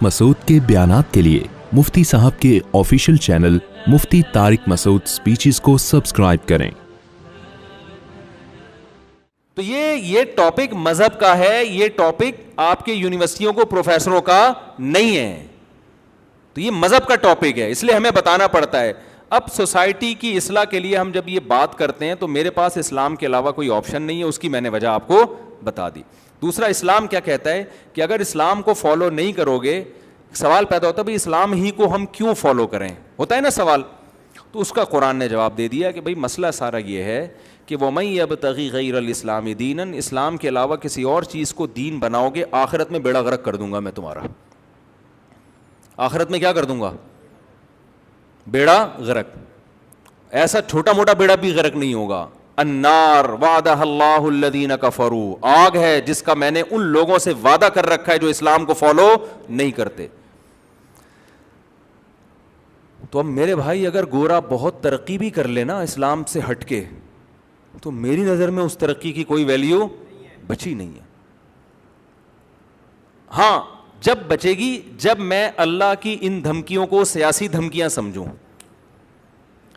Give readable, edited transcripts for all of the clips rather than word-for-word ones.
مسعود کے بیانات کے لیے مفتی صاحب کے آفیشیل چینل مفتی طارق مسعود سپیچز کو سبسکرائب کریں۔ تو یہ ٹاپک مذہب کا ہے، یہ ٹاپک آپ کے یونیورسٹیوں کو پروفیسروں کا نہیں ہے، تو یہ مذہب کا ٹاپک ہے، اس لیے ہمیں بتانا پڑتا ہے۔ اب سوسائٹی کی اصلاح کے لیے ہم جب یہ بات کرتے ہیں تو میرے پاس اسلام کے علاوہ کوئی آپشن نہیں ہے، اس کی میں نے وجہ آپ کو بتا دی۔ دوسرا، اسلام کیا کہتا ہے کہ اگر اسلام کو فالو نہیں کرو گے، سوال پیدا ہوتا ہے بھائی اسلام ہی کو ہم کیوں فالو کریں، ہوتا ہے نا سوال، تو اس کا قرآن نے جواب دے دیا کہ بھائی مسئلہ سارا یہ ہے کہ وَمَن يَبْتَغِ غَيْرَ الْإِسْلَامِ دِينًا، اسلام کے علاوہ کسی اور چیز کو دین بناؤ گے، آخرت میں بیڑا غرق کر دوں گا میں تمہارا، آخرت میں کیا کر دوں گا؟ بیڑا غرق۔ ایسا چھوٹا موٹا بیڑا بھی غرق نہیں ہوگا۔ النار وعدها اللہ الذین کفروا، آگ ہے جس کا میں نے ان لوگوں سے وعدہ کر رکھا ہے جو اسلام کو فالو نہیں کرتے۔ تو اب میرے بھائی اگر گورا بہت ترقی بھی کر لینا اسلام سے ہٹ کے، تو میری نظر میں اس ترقی کی کوئی ویلیو بچی نہیں ہے۔ ہاں جب بچے گی جب میں اللہ کی ان دھمکیوں کو سیاسی دھمکیاں سمجھوں،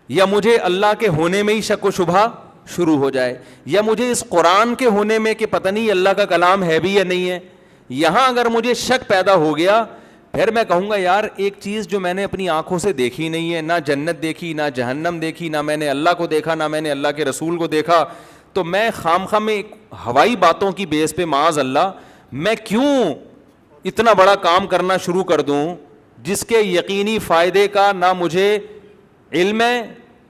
یا مجھے اللہ کے ہونے میں ہی شک و شبہ شروع ہو جائے، یا مجھے اس قرآن کے ہونے میں کہ پتہ نہیں اللہ کا کلام ہے بھی یا نہیں ہے، یہاں اگر مجھے شک پیدا ہو گیا، پھر میں کہوں گا یار ایک چیز جو میں نے اپنی آنکھوں سے دیکھی نہیں ہے، نہ جنت دیکھی، نہ جہنم دیکھی، نہ میں نے اللہ کو دیکھا، نہ میں نے اللہ کے رسول کو دیکھا، تو میں خامخواہ میں ہوائی باتوں کی بیس پہ معاذ اللہ میں کیوں اتنا بڑا کام کرنا شروع کر دوں جس کے یقینی فائدے کا نہ مجھے علم ہے،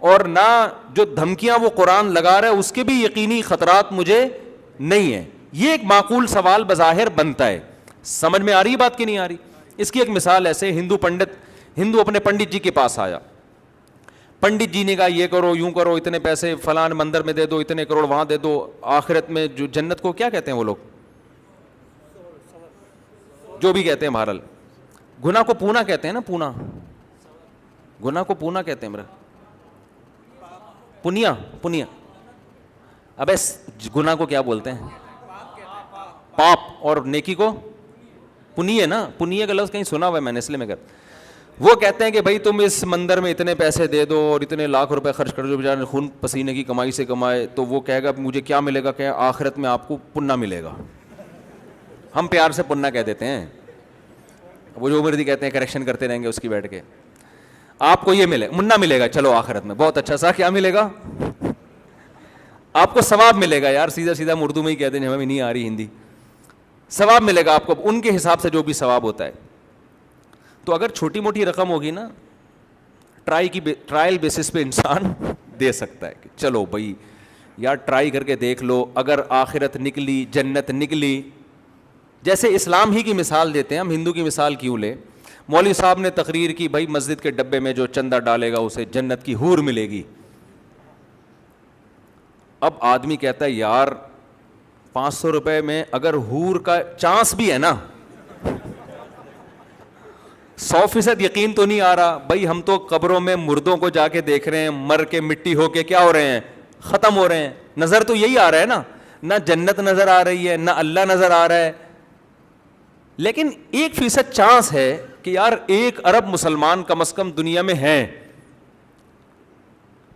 اور نہ جو دھمکیاں وہ قرآن لگا رہا ہے اس کے بھی یقینی خطرات مجھے نہیں ہیں۔ یہ ایک معقول سوال بظاہر بنتا ہے، سمجھ میں آ رہی بات کہ نہیں آ رہی؟ اس کی ایک مثال ایسے، ہندو اپنے پنڈت جی کے پاس آیا، پنڈت جی نے کہا یہ کرو، یوں کرو، اتنے پیسے فلان مندر میں دے دو، اتنے کروڑ وہاں دے دو، آخرت میں جو جنت کو کیا کہتے ہیں وہ لوگ، جو بھی کہتے ہیں بہرحال، گناہ کو پونا کہتے ہیں نا، پونا، گناہ کو پونا کہتے ہیں، میرا پنیا اب گناہ کو کیا بولتے ہیں؟ پاپ، اور نیکی کو پنیہ نا، پنیہ کا لفظ کہیں سنا ہوا ہے میں نے اس لیے میں کہتا، وہ کہتے ہیں کہ بھائی تم اس مندر میں اتنے پیسے دے دو اور اتنے لاکھ روپے خرچ کر دو، بیچارے خون پسینے کی کمائی سے کمائے، تو وہ کہے گا مجھے کیا ملے گا، کہ آخرت میں آپ کو پننا ملے گا، ہم پیار سے پننا کہہ دیتے ہیں، وہ جو مردی کہتے ہیں کریکشن کرتے رہیں گے اس کی بیٹھ کے، آپ کو یہ ملے منا ملے گا، چلو آخرت میں بہت اچھا سا، کیا ملے گا؟ آپ کو ثواب ملے گا، یار سیدھا سیدھا اردو میں ہی کہتے ہیں، ہمیں نہیں آ رہی ہندی، ثواب ملے گا آپ کو ان کے حساب سے جو بھی ثواب ہوتا ہے۔ تو اگر چھوٹی موٹی رقم ہوگی نا، ٹرائل بیسس پہ انسان دے سکتا ہے کہ چلو بھائی یار ٹرائی کر کے دیکھ لو، اگر آخرت نکلی، جنت نکلی، جیسے اسلام ہی کی مثال دیتے ہیں ہم، ہندو کی مثال کیوں لیں؟ مولوی صاحب نے تقریر کی بھائی مسجد کے ڈبے میں جو چندہ ڈالے گا اسے جنت کی حور ملے گی۔ اب آدمی کہتا ہے یار 500 روپے میں اگر حور کا چانس بھی ہے نا، 100% یقین تو نہیں آ رہا بھائی، ہم تو قبروں میں مردوں کو جا کے دیکھ رہے ہیں، مر کے مٹی ہو کے کیا ہو رہے ہیں، ختم ہو رہے ہیں، نظر تو یہی آ رہا ہے نا، نہ جنت نظر آ رہی ہے، نہ اللہ نظر آ رہا ہے، لیکن 1% چانس ہے کہ یار 1 ارب مسلمان کم از کم دنیا میں ہیں،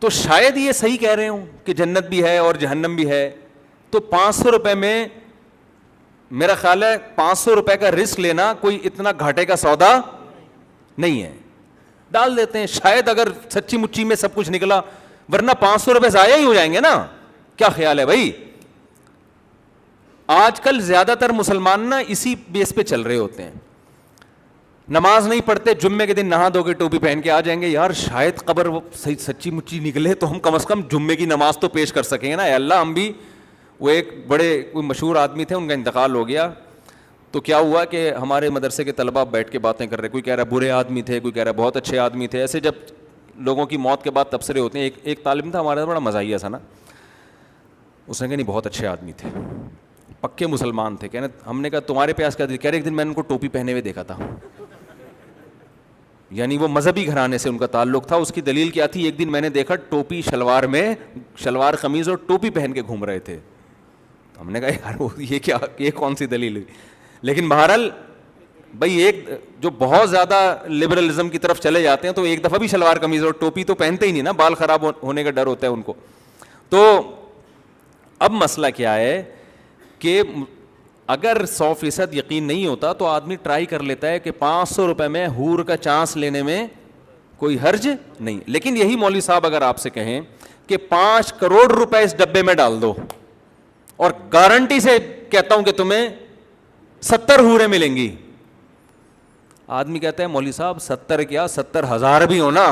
تو شاید یہ صحیح کہہ رہے ہوں کہ جنت بھی ہے اور جہنم بھی ہے، تو 500 روپے میں میرا خیال ہے 500 روپے کا رسک لینا کوئی اتنا گھاٹے کا سودا نہیں ہے، ڈال دیتے ہیں، شاید اگر سچی مچی میں سب کچھ نکلا، ورنہ 500 روپے ضائع ہی ہو جائیں گے نا، کیا خیال ہے بھائی؟ آج کل زیادہ تر مسلمان نا اسی بیس پہ چل رہے ہوتے ہیں، نماز نہیں پڑھتے، جمعے کے دن نہا دھو کے ٹوپی پہن کے آ جائیں گے، یار شاید قبر سچی مچی نکلے تو ہم کم از کم جمعے کی نماز تو پیش کر سکیں گے نا، اے اللہ ہم بھی۔ وہ ایک بڑے کوئی مشہور آدمی تھے، ان کا انتقال ہو گیا، تو کیا ہوا کہ ہمارے مدرسے کے طلباء بیٹھ کے باتیں کر رہے، کوئی کہہ رہا ہے برے آدمی تھے، کوئی کہہ رہا ہے بہت اچھے آدمی تھے، ایسے جب لوگوں کی موت کے بعد تبصرے ہوتے ہیں، ایک طالب تھا ہمارا بڑا مزاحیہ سا نا، اس نے کہا نہیں بہت اچھے آدمی تھے، پکے مسلمان تھے، کہنے ہم نے کہا تمہارے پیاس کا، کہہ رہے ایک دن میں نے ان کو ٹوپی پہنے ہوئے دیکھا تھا، یعنی وہ مذہبی گھرانے سے ان کا تعلق تھا، اس کی دلیل کیا تھی، ایک دن میں نے دیکھا ٹوپی شلوار میں، شلوار قمیض اور ٹوپی پہن کے گھوم رہے تھے، ہم نے کہا یار یہ کیا، یہ کون سی دلیل ہوئی؟ لیکن بہرحال بھائی ایک جو بہت زیادہ لبرلزم کی طرف چلے جاتے ہیں تو ایک دفعہ بھی شلوار قمیض اور ٹوپی تو پہنتے ہی نہیں نا, بال خراب ہونے کا ڈر ہوتا ہے ان کو. تو اب مسئلہ کیا ہے کہ اگر 100% یقین نہیں ہوتا تو آدمی ٹرائی کر لیتا ہے کہ 500 روپے میں حور کا چانس لینے میں کوئی حرج نہیں. لیکن یہی مولوی صاحب اگر آپ سے کہیں کہ 5 کروڑ روپے اس ڈبے میں ڈال دو اور گارنٹی سے کہتا ہوں کہ تمہیں 70 حوریں ملیں گی, آدمی کہتا ہے مولوی صاحب 70 کیا 70,000 بھی ہو نا,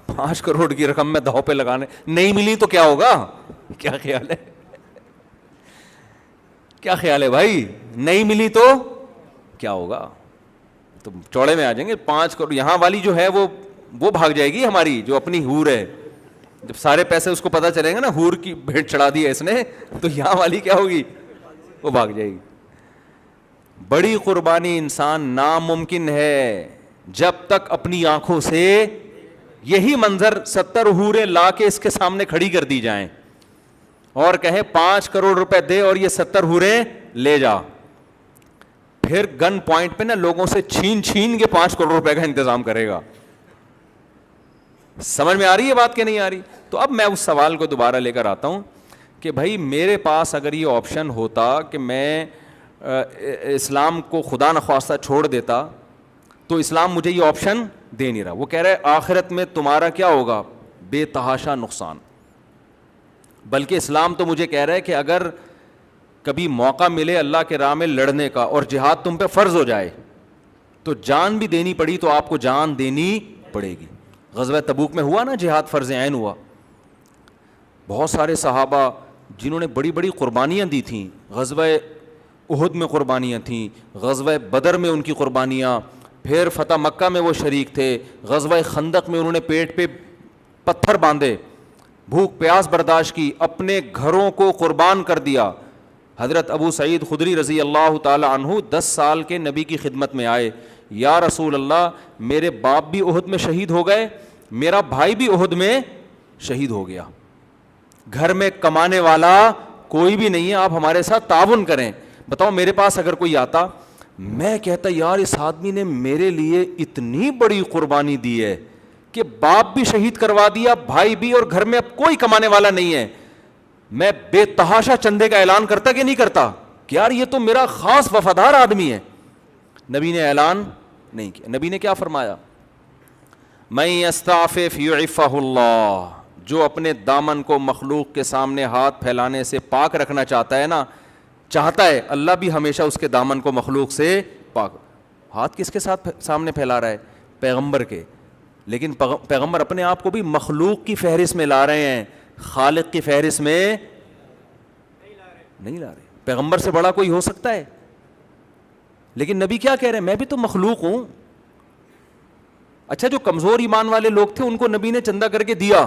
5 کروڑ کی رقم میں داؤ پہ لگانے, نہیں ملی تو کیا ہوگا؟ کیا خیال ہے, کیا خیال ہے بھائی؟ نہیں ملی تو کیا ہوگا؟ تو چوڑے میں آ جائیں گے. 5 کروڑ یہاں والی جو ہے وہ بھاگ جائے گی ہماری, جو اپنی حور ہے. جب سارے پیسے اس کو پتہ چلیں گے نا حور کی بھیٹ چڑھا دی ہے اس نے, تو یہاں والی کیا ہوگی؟ وہ بھاگ جائے گی. بڑی قربانی انسان ناممکن ہے جب تک اپنی آنکھوں سے یہی منظر 70 حوریں لا کے اس کے سامنے کھڑی کر دی جائیں اور کہیں 5 کروڑ روپے دے اور یہ 70 حوریں لے جا, پھر گن پوائنٹ پہ نا لوگوں سے چھین کے 5 کروڑ روپے کا انتظام کرے گا. سمجھ میں آ رہی ہے بات کہ نہیں آ رہی؟ تو اب میں اس سوال کو دوبارہ لے کر آتا ہوں کہ بھائی میرے پاس اگر یہ آپشن ہوتا کہ میں اسلام کو خدا نخواستہ چھوڑ دیتا, تو اسلام مجھے یہ آپشن دے نہیں رہا. وہ کہہ رہا ہے آخرت میں تمہارا کیا ہوگا؟ بے تحاشا نقصان. بلکہ اسلام تو مجھے کہہ رہا ہے کہ اگر کبھی موقع ملے اللہ کے راہ میں لڑنے کا اور جہاد تم پہ فرض ہو جائے تو جان بھی دینی پڑی تو آپ کو جان دینی پڑے گی. غزوہ تبوک میں ہوا نا جہاد فرض عین ہوا, بہت سارے صحابہ جنہوں نے بڑی بڑی قربانیاں دی تھیں, غزوہ احد میں قربانیاں تھیں, غزوہ بدر میں ان کی قربانیاں, پھر فتح مکہ میں وہ شریک تھے, غزوہ خندق میں انہوں نے پیٹ پہ پتھر باندھے, بھوک پیاس برداشت کی, اپنے گھروں کو قربان کر دیا. حضرت ابو سعید خدری رضی اللہ تعالی عنہ 10 سال کے نبی کی خدمت میں آئے, یا رسول اللہ میرے باپ بھی احد میں شہید ہو گئے, میرا بھائی بھی احد میں شہید ہو گیا, گھر میں کمانے والا کوئی بھی نہیں ہے, آپ ہمارے ساتھ تعاون کریں. بتاؤ میرے پاس اگر کوئی آتا, میں کہتا یار اس آدمی نے میرے لیے اتنی بڑی قربانی دی ہے کہ باپ بھی شہید کروا دیا, بھائی بھی, اور گھر میں اب کوئی کمانے والا نہیں ہے, میں بے تحاشا چندے کا اعلان کرتا کہ نہیں کرتا کہ یار یہ تو میرا خاص وفادار آدمی ہے. نبی نے اعلان نہیں کیا. نبی نے کیا فرمایا؟ من یستعفف یعفہ اللہ, جو اپنے دامن کو مخلوق کے سامنے ہاتھ پھیلانے سے پاک رکھنا چاہتا ہے نا, چاہتا ہے اللہ بھی ہمیشہ اس کے دامن کو مخلوق سے پاک. ہاتھ کس کے ساتھ سامنے پھیلا رہا ہے؟ پیغمبر کے. لیکن پیغمبر اپنے آپ کو بھی مخلوق کی فہرست میں لا رہے ہیں, خالق کی فہرست میں نہیں لا رہے. پیغمبر سے بڑا کوئی ہو سکتا ہے؟ لیکن نبی کیا کہہ رہے ہیں؟ میں بھی تو مخلوق ہوں. اچھا جو کمزور ایمان والے لوگ تھے ان کو نبی نے چندہ کر کے دیا,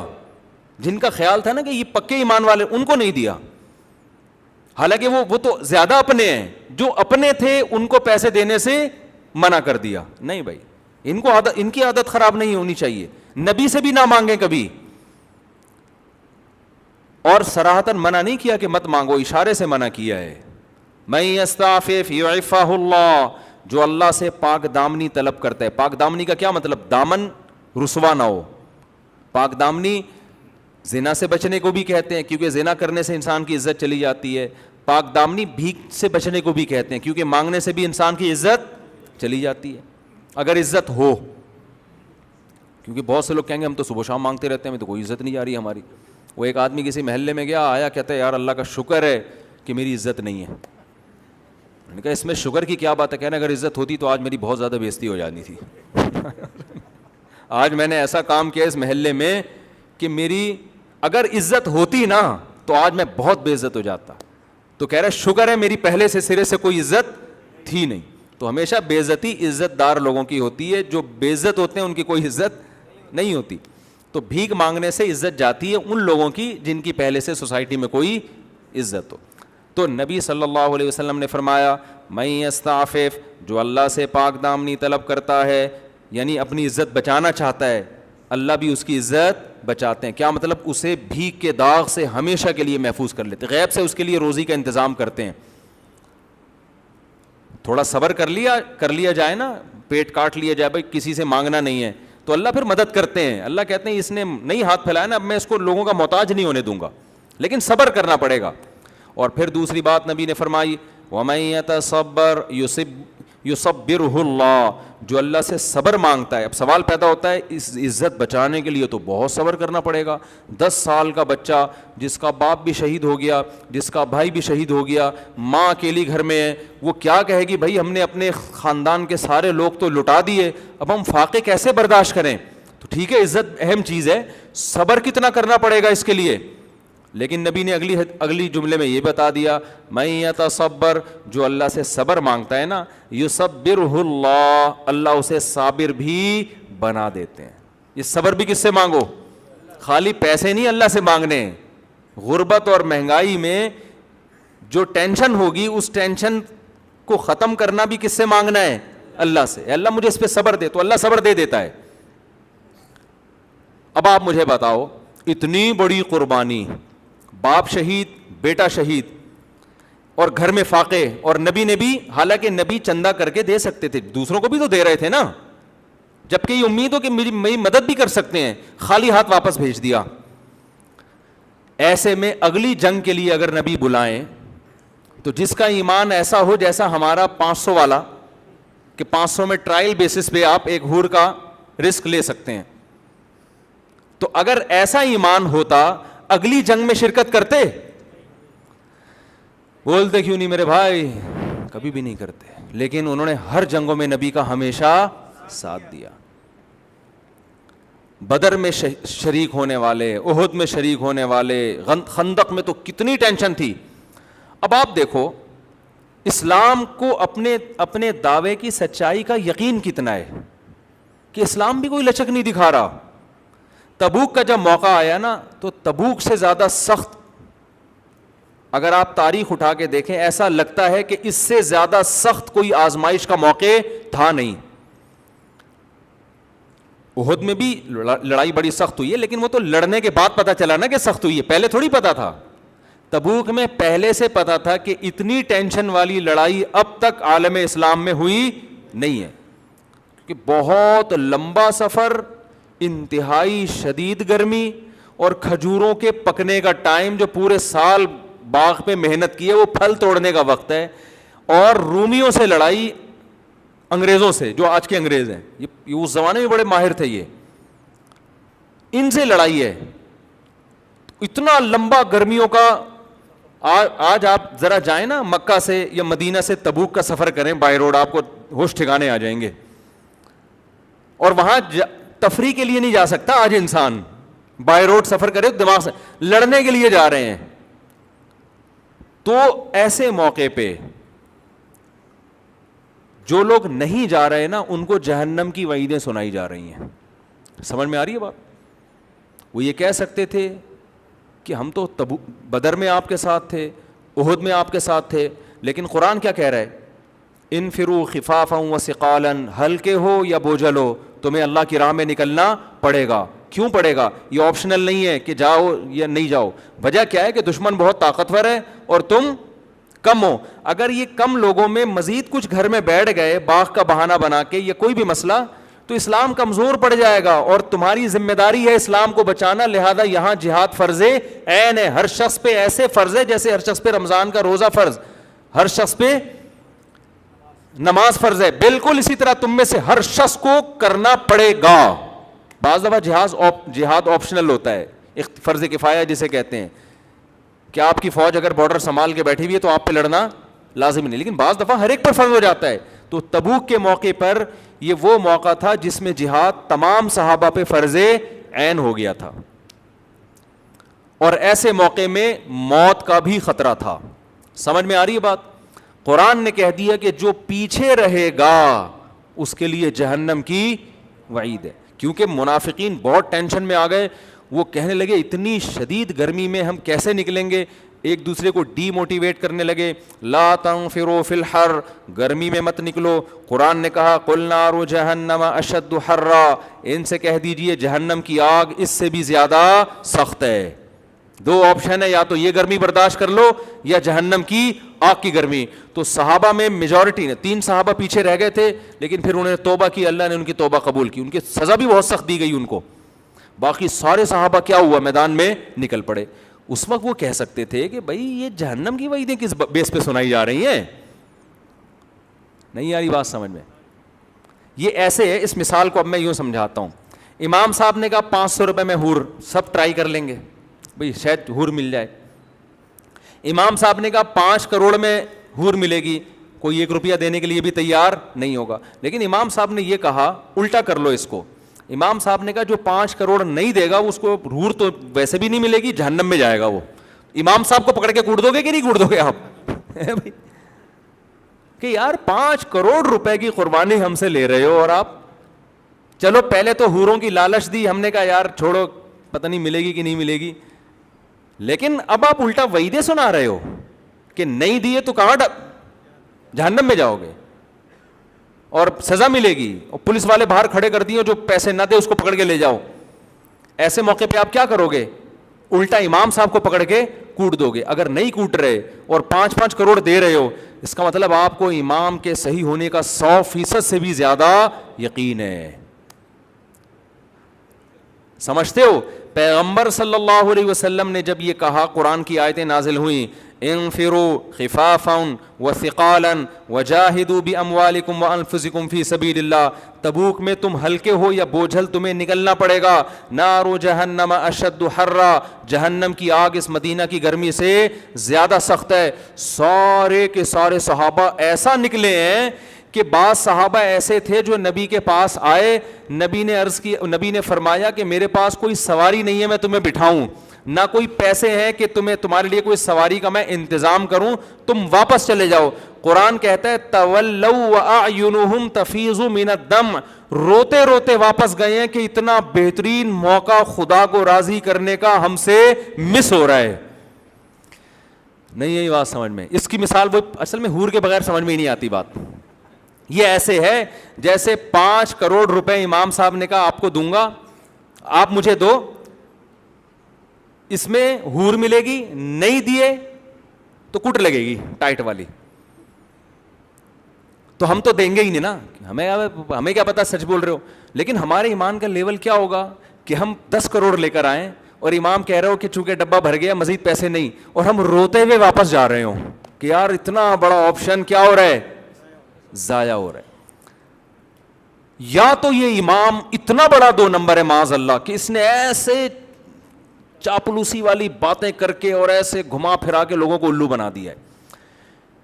جن کا خیال تھا نا کہ یہ پکے ایمان والے, ان کو نہیں دیا. حالانکہ وہ تو زیادہ اپنے ہیں, جو اپنے تھے ان کو پیسے دینے سے منع کر دیا. نہیں بھائی, ان کی عادت خراب نہیں ہونی چاہیے. نبی سے بھی نہ مانگیں کبھی, اور صراحتاً منع نہیں کیا کہ مت مانگو, اشارے سے منع کیا ہے. من یستعفف یعفہ اللہ, جو اللہ سے پاک دامنی طلب کرتا ہے. پاک دامنی کا کیا مطلب؟ دامن رسوا نہ ہو. پاک دامنی زنا سے بچنے کو بھی کہتے ہیں کیونکہ زنا کرنے سے انسان کی عزت چلی جاتی ہے. پاک دامنی بھیک سے بچنے کو بھی کہتے ہیں کیونکہ مانگنے سے بھی انسان کی عزت چلی جاتی ہے, اگر عزت ہو. کیونکہ بہت سے لوگ کہیں گے ہم تو صبح شام مانگتے رہتے ہیں, ہمیں تو کوئی عزت نہیں جا رہی ہماری. وہ ایک آدمی کسی محلے میں گیا, آیا, کہتا ہے یار اللہ کا شکر ہے کہ میری عزت نہیں ہے. میں نے کہا اس میں شکر کی کیا بات ہے؟ کہنا اگر عزت ہوتی تو آج میری بہت زیادہ بےزتی ہو جانی تھی. آج میں نے ایسا کام کیا اس محلے میں کہ میری اگر عزت ہوتی نا تو آج میں بہت بے عزت ہو جاتا. تو کہہ رہا ہے شکر ہے میری پہلے سے سرے سے کوئی عزت تھی نہیں. تو ہمیشہ بے عزتی عزت دار لوگوں کی ہوتی ہے, جو بے عزت ہوتے ہیں ان کی کوئی عزت نہیں ہوتی. تو بھیک مانگنے سے عزت جاتی ہے ان لوگوں کی جن کی پہلے سے سوسائٹی میں کوئی عزت ہو. تو نبی صلی اللہ علیہ وسلم نے فرمایا من یستعفف, جو اللہ سے پاک دامنی طلب کرتا ہے, یعنی اپنی عزت بچانا چاہتا ہے, اللہ بھی اس کی عزت بچاتے ہیں. کیا مطلب؟ اسے بھیک کے داغ سے ہمیشہ کے لیے محفوظ کر لیتے, غیب سے اس کے لیے روزی کا انتظام کرتے ہیں. تھوڑا صبر کر لیا جائے نا, پیٹ کاٹ لیا جائے, بھائی کسی سے مانگنا نہیں ہے, تو اللہ پھر مدد کرتے ہیں. اللہ کہتے ہیں اس نے نہیں ہاتھ پھیلایا نا, اب میں اس کو لوگوں کا محتاج نہیں ہونے دوں گا, لیکن صبر کرنا پڑے گا. اور پھر دوسری بات نبی نے فرمائی, وَمَن يَتَصَبَّرْ يُصَبِّرْهُ اللَّهُ, جو اللہ سے صبر مانگتا ہے. اب سوال پیدا ہوتا ہے, اس عزت بچانے کے لیے تو بہت صبر کرنا پڑے گا. 10 سال کا بچہ جس کا باپ بھی شہید ہو گیا, جس کا بھائی بھی شہید ہو گیا, ماں اکیلی گھر میں ہے, وہ کیا کہے گی, بھائی ہم نے اپنے خاندان کے سارے لوگ تو لٹا دیے, اب ہم فاقے کیسے برداشت کریں. تو ٹھیک ہے, عزت اہم چیز ہے, صبر کتنا کرنا پڑے گا اس کے لیے. لیکن نبی نے اگلی جملے میں یہ بتا دیا, من یتصبر, جو اللہ سے صبر مانگتا ہے نا, یصبرہ اللہ, اللہ اسے صابر بھی بنا دیتے ہیں. یہ صبر بھی کس سے مانگو, خالی پیسے نہیں اللہ سے مانگنے. غربت اور مہنگائی میں جو ٹینشن ہوگی, اس ٹینشن کو ختم کرنا بھی کس سے مانگنا ہے, اللہ سے. اللہ مجھے اس پہ صبر دے, تو اللہ صبر دے دیتا ہے. اب آپ مجھے بتاؤ, اتنی بڑی قربانی, باپ شہید, بیٹا شہید, اور گھر میں فاقے, اور نبی نے بھی, حالانکہ نبی چندہ کر کے دے سکتے تھے, دوسروں کو بھی تو دے رہے تھے نا, جبکہ یہ امید ہو کہ میری مدد بھی کر سکتے ہیں, خالی ہاتھ واپس بھیج دیا. ایسے میں اگلی جنگ کے لیے اگر نبی بلائیں تو جس کا ایمان ایسا ہو جیسا ہمارا 500 والا, کہ 500 میں ٹرائل بیسس پہ آپ ایک حور کا رسک لے سکتے ہیں, تو اگر ایسا ایمان ہوتا اگلی جنگ میں شرکت کرتے؟ بولتے کیوں نہیں میرے بھائی, کبھی بھی نہیں کرتے. لیکن انہوں نے ہر جنگوں میں نبی کا ہمیشہ ساتھ دیا. بدر میں شریک ہونے والے, احد میں شریک ہونے والے, خندق میں تو کتنی ٹینشن تھی. اب آپ دیکھو اسلام کو اپنے دعوے کی سچائی کا یقین کتنا ہے, کہ اسلام بھی کوئی لچک نہیں دکھا رہا. تبوک کا جب موقع آیا نا, تو تبوک سے زیادہ سخت, اگر آپ تاریخ اٹھا کے دیکھیں, ایسا لگتا ہے کہ اس سے زیادہ سخت کوئی آزمائش کا موقع تھا نہیں. احد میں بھی لڑائی بڑی سخت ہوئی ہے, لیکن وہ تو لڑنے کے بعد پتا چلا نا کہ سخت ہوئی ہے, پہلے تھوڑی پتا تھا. تبوک میں پہلے سے پتا تھا کہ اتنی ٹینشن والی لڑائی اب تک عالم اسلام میں ہوئی نہیں ہے, کہ بہت لمبا سفر, انتہائی شدید گرمی, اور کھجوروں کے پکنے کا ٹائم, جو پورے سال باغ پہ محنت کی ہے وہ پھل توڑنے کا وقت ہے, اور رومیوں سے لڑائی, انگریزوں سے, جو آج کے انگریز ہیں, یہ اس زمانے میں بڑے ماہر تھے, یہ ان سے لڑائی ہے. اتنا لمبا گرمیوں کا. آج آپ ذرا جائیں نا مکہ سے یا مدینہ سے تبوک کا سفر کریں بائی روڈ, آپ کو ہوش ٹھکانے آ جائیں گے. اور وہاں تفریح کے لیے نہیں جا سکتا آج انسان, بائی روڈ سفر کرے دماغ سے, لڑنے کے لیے جا رہے ہیں. تو ایسے موقع پہ جو لوگ نہیں جا رہے نا, ان کو جہنم کی وعیدیں سنائی جا رہی ہیں. سمجھ میں آ رہی ہے بات؟ وہ یہ کہہ سکتے تھے کہ ہم تو بدر میں آپ کے ساتھ تھے, احد میں آپ کے ساتھ تھے, لیکن قرآن کیا کہہ رہا ہے, انفروا خفافا وثقالا, ہلکے ہو یا بوجھل ہو, تمہیں اللہ کی راہ میں نکلنا پڑے گا. کیوں پڑے گا؟ یہ آپشنل نہیں ہے کہ جاؤ یا نہیں جاؤ. وجہ کیا ہے کہ دشمن بہت طاقتور ہے اور تم کم ہو. اگر یہ کم لوگوں میں مزید کچھ گھر میں بیٹھ گئے باغ کا بہانہ بنا کے, یا کوئی بھی مسئلہ, تو اسلام کمزور پڑ جائے گا, اور تمہاری ذمہ داری ہے اسلام کو بچانا. لہذا یہاں جہاد فرض عین ہے, ہر شخص پہ ایسے فرض ہے جیسے ہر شخص پہ رمضان کا روزہ فرض, ہر شخص پہ نماز فرض ہے, بالکل اسی طرح تم میں سے ہر شخص کو کرنا پڑے گا. بعض دفعہ جہاد آپشنل ہوتا ہے, فرض کفایہ جسے کہتے ہیں, کہ آپ کی فوج اگر بارڈر سنبھال کے بیٹھی ہوئی ہے تو آپ پہ لڑنا لازم نہیں, لیکن بعض دفعہ ہر ایک پر فرض ہو جاتا ہے. تو تبوک کے موقع پر یہ وہ موقع تھا جس میں جہاد تمام صحابہ پہ فرض عین ہو گیا تھا, اور ایسے موقع میں موت کا بھی خطرہ تھا. سمجھ میں آ رہی ہے بات؟ قرآن نے کہہ دیا کہ جو پیچھے رہے گا اس کے لیے جہنم کی وعید ہے. کیونکہ منافقین بہت ٹینشن میں آ گئے, وہ کہنے لگے اتنی شدید گرمی میں ہم کیسے نکلیں گے, ایک دوسرے کو ڈی موٹیویٹ کرنے لگے. لا تنفروا فی الحر, گرمی میں مت نکلو. قرآن نے کہا قل نار جہنم اشد حرا, ان سے کہہ دیجئے جہنم کی آگ اس سے بھی زیادہ سخت ہے. دو آپشن ہے, یا تو یہ گرمی برداشت کر لو یا جہنم کی آگ کی گرمی. تو صحابہ میں میجورٹی نے, 3 صحابہ پیچھے رہ گئے تھے لیکن پھر انہوں نے توبہ کی, اللہ نے ان کی توبہ قبول کی, ان کی سزا بھی بہت سخت دی گئی ان کو. باقی سارے صحابہ کیا ہوا, میدان میں نکل پڑے. اس وقت وہ کہہ سکتے تھے کہ بھائی یہ جہنم کی وعیدیں کس بیس پہ سنائی جا رہی ہیں. نہیں آ رہی بات سمجھ میں؟ یہ ایسے ہے, اس مثال کو اب میں یوں سمجھاتا ہوں. امام صاحب نے کہا 500 روپے میں حور, سب ٹرائی کر لیں گے بھئی شاید حور مل جائے. امام صاحب نے کہا 5 کروڑ میں حور ملے گی, کوئی 1 روپیہ دینے کے لیے بھی تیار نہیں ہوگا. لیکن امام صاحب نے یہ کہا, الٹا کر لو اس کو, امام صاحب نے کہا جو 5 کروڑ نہیں دے گا اس کو حور تو ویسے بھی نہیں ملے گی, جہنم میں جائے گا وہ. امام صاحب کو پکڑ کے کوٹ دو گے کہ نہیں کوٹ دو گے آپ کہ یار 5 کروڑ روپے کی قربانی ہم سے لے رہے ہو, اور آپ چلو پہلے تو حوروں کی لالچ دی, ہم نے کہا یار چھوڑو پتہ نہیں ملے گی کہ نہیں ملے گی, لیکن اب آپ الٹا وعیدیں سنا رہے ہو کہ نہیں دیے تو کہاں جہنم میں جاؤ گے اور سزا ملے گی, اور پولیس والے باہر کھڑے کر دیے جو پیسے نہ دے اس کو پکڑ کے لے جاؤ. ایسے موقع پہ آپ کیا کرو گے؟ الٹا امام صاحب کو پکڑ کے کوٹ دو گے. اگر نہیں کوٹ رہے اور 5-5 کروڑ دے رہے ہو, اس کا مطلب آپ کو امام کے صحیح ہونے کا 100% سے بھی زیادہ یقین ہے. سمجھتے ہو؟ پیغمبر صلی اللہ علیہ وسلم نے جب یہ کہا, قرآن کی آیتیں نازل ہوئیں, انفروا خفافا وثقالا وجاہدوا باموالکم وانفسکم فی سبیل اللہ. تبوک میں تم ہلکے ہو یا بوجھل تمہیں نکلنا پڑے گا. نار جہنم اشد حرا, جہنم کی آگ اس مدینہ کی گرمی سے زیادہ سخت ہے. سارے کے سارے صحابہ ایسا نکلے ہیں کہ بعض صحابہ ایسے تھے جو نبی کے پاس آئے, نبی نے عرض کی, نبی نے فرمایا کہ میرے پاس کوئی سواری نہیں ہے میں تمہیں بٹھاؤں, نہ کوئی پیسے ہیں کہ تمہارے لیے کوئی سواری کا میں انتظام کروں, تم واپس چلے جاؤ. قرآن کہتا ہے تولوا واعینہم تفیض من الدم, روتے روتے واپس گئے ہیں کہ اتنا بہترین موقع خدا کو راضی کرنے کا ہم سے مس ہو رہا ہے. نہیں یہی بات سمجھ میں, اس کی مثال وہ اصل میں حور کے بغیر سمجھ میں ہی نہیں آتی بات. یہ ایسے ہے جیسے 5 کروڑ روپے امام صاحب نے کہا آپ کو دوں گا, آپ مجھے دو, اس میں حور ملے گی, نہیں دیے تو کٹ لگے گی ٹائٹ والی, تو ہم تو دیں گے ہی نہیں نا, ہمیں کیا پتا سچ بول رہے ہو. لیکن ہمارے ایمان کا لیول کیا ہوگا کہ ہم 10 کروڑ لے کر آئیں اور امام کہہ رہے ہو کہ چونکہ ڈبہ بھر گیا مزید پیسے نہیں, اور ہم روتے ہوئے واپس جا رہے ہوں کہ یار اتنا بڑا آپشن کیا ہو رہا ہے, ضائع ہو رہا ہے. یا تو یہ امام اتنا بڑا 2 نمبر ہے معاذ اللہ کہ اس نے ایسے چاپلوسی والی باتیں کر کے اور ایسے گھما پھرا کے لوگوں کو الو بنا دیا ہے,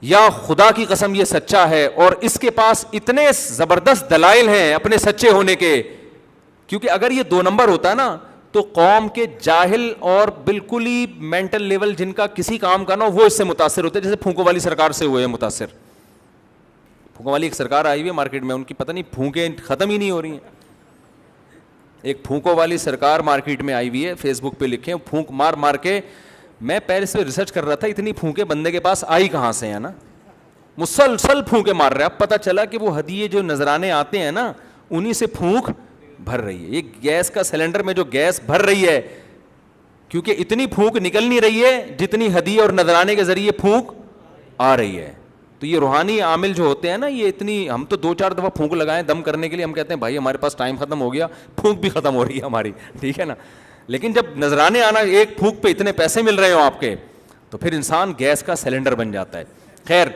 یا خدا کی قسم یہ سچا ہے اور اس کے پاس اتنے زبردست دلائل ہیں اپنے سچے ہونے کے. کیونکہ اگر یہ 2 نمبر ہوتا ہے نا تو قوم کے جاہل اور بالکل ہی مینٹل لیول جن کا کسی کام کا نہ وہ اس سے متاثر ہوتے, جیسے پھونکوں والی سرکار سے ہوئے ہیں متاثر. پھونکوں والی ایک سرکار آئی ہوئی ہے مارکیٹ میں, ان کی پتہ نہیں پھونکیں ختم ہی نہیں ہو رہی ہیں. ایک پھونکوں والی سرکار مارکیٹ میں آئی ہوئی ہے, فیس بک پہ لکھیں پھونک مار مار کے. میں پہلے سے ریسرچ کر رہا تھا اتنی پھونکیں بندے کے پاس آئی کہاں سے ہیں نا, مسلسل پھونکیں مار رہے ہیں. اب پتہ چلا کہ وہ ہدیے جو نذرانے آتے ہیں نا انہی سے پھونک بھر رہی ہے. یہ گیس کا سلنڈر میں جو گیس بھر رہی ہے, کیونکہ اتنی پھونک نکل نہیں رہی ہے جتنی ہدیے اور نذرانے کے ذریعے پھونک آ رہی ہے. تو یہ روحانی عامل جو ہوتے ہیں نا, یہ اتنی, ہم تو 2-4 دفعہ پھونک لگائیں دم کرنے کے لیے, ہم کہتے ہیں بھائی ہمارے پاس ٹائم ختم ہو گیا, پھونک بھی ختم ہو رہی ہے ہماری, ٹھیک ہے نا. لیکن جب نذرانے آنا, ایک پھونک پہ اتنے پیسے مل رہے ہوں آپ کے, تو پھر انسان گیس کا سلنڈر بن جاتا ہے. خیر,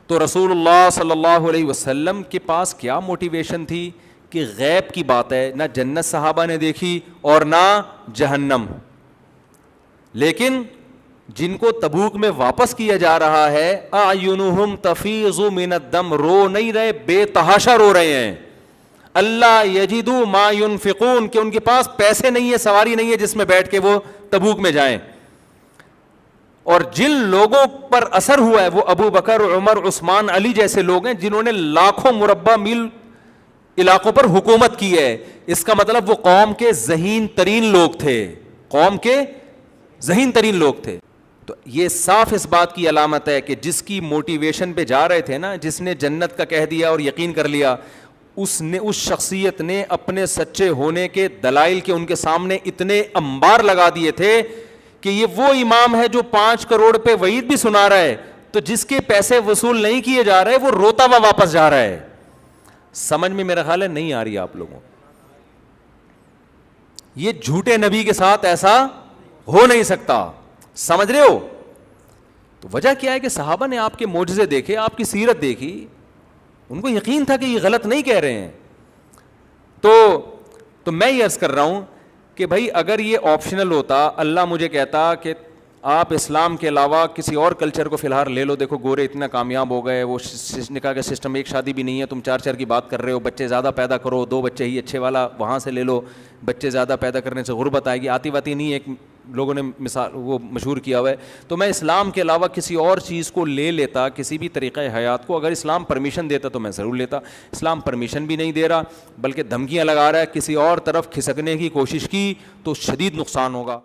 تو رسول اللہ صلی اللہ علیہ وسلم کے پاس کیا موٹیویشن تھی کہ غیب کی بات ہے, نہ جنت صحابہ نے دیکھی اور نہ جہنم, لیکن جن کو تبوک میں واپس کیا جا رہا ہے اعینہم تفیض من الدم, رو نہیں رہے, بے تحاشا رو رہے ہیں. اللہ یجدوا ما ينفقون, کہ ان کے پاس پیسے نہیں ہے, سواری نہیں ہے جس میں بیٹھ کے وہ تبوک میں جائیں. اور جن لوگوں پر اثر ہوا ہے وہ ابو بکر, عمر, عثمان, علی جیسے لوگ ہیں جنہوں نے لاکھوں مربع میل علاقوں پر حکومت کی ہے. اس کا مطلب وہ قوم کے ذہین ترین لوگ تھے, قوم کے ذہین ترین لوگ تھے. تو یہ صاف اس بات کی علامت ہے کہ جس کی موٹیویشن پہ جا رہے تھے نا, جس نے جنت کا کہہ دیا اور یقین کر لیا, اس شخصیت نے اپنے سچے ہونے کے دلائل کے ان کے سامنے اتنے انبار لگا دیے تھے کہ یہ وہ امام ہے جو 5 کروڑ پہ وعید بھی سنا رہا ہے, تو جس کے پیسے وصول نہیں کیے جا رہے وہ روتا ہوا واپس جا رہا ہے. سمجھ میں میرا خیال ہے نہیں آ رہی آپ لوگوں. یہ جھوٹے نبی کے ساتھ ایسا ہو نہیں سکتا. سمجھ رہے ہو؟ تو وجہ کیا ہے کہ صحابہ نے آپ کے معجزے دیکھے, آپ کی سیرت دیکھی, ان کو یقین تھا کہ یہ غلط نہیں کہہ رہے ہیں. تو میں یہ عرض کر رہا ہوں کہ بھائی اگر یہ آپشنل ہوتا, اللہ مجھے کہتا کہ آپ اسلام کے علاوہ کسی اور کلچر کو فی الحال لے لو, دیکھو گورے اتنا کامیاب ہو گئے, وہ نکاح کا سسٹم, ایک شادی بھی نہیں ہے, تم 4 کی بات کر رہے ہو, بچے زیادہ پیدا کرو, 2 بچے ہی اچھے والا وہاں سے لے لو, بچے زیادہ پیدا کرنے سے غربت آئے گی, آتی واتی نہیں, ایک لوگوں نے مثال وہ مشہور کیا ہوا ہے. تو میں اسلام کے علاوہ کسی اور چیز کو لے لیتا, کسی بھی طریقہ حیات کو, اگر اسلام پرمیشن دیتا تو میں ضرور لیتا. اسلام پرمیشن بھی نہیں دے رہا بلکہ دھمکیاں لگا رہا ہے, کسی اور طرف کھسکنے کی کوشش کی تو شدید نقصان ہوگا.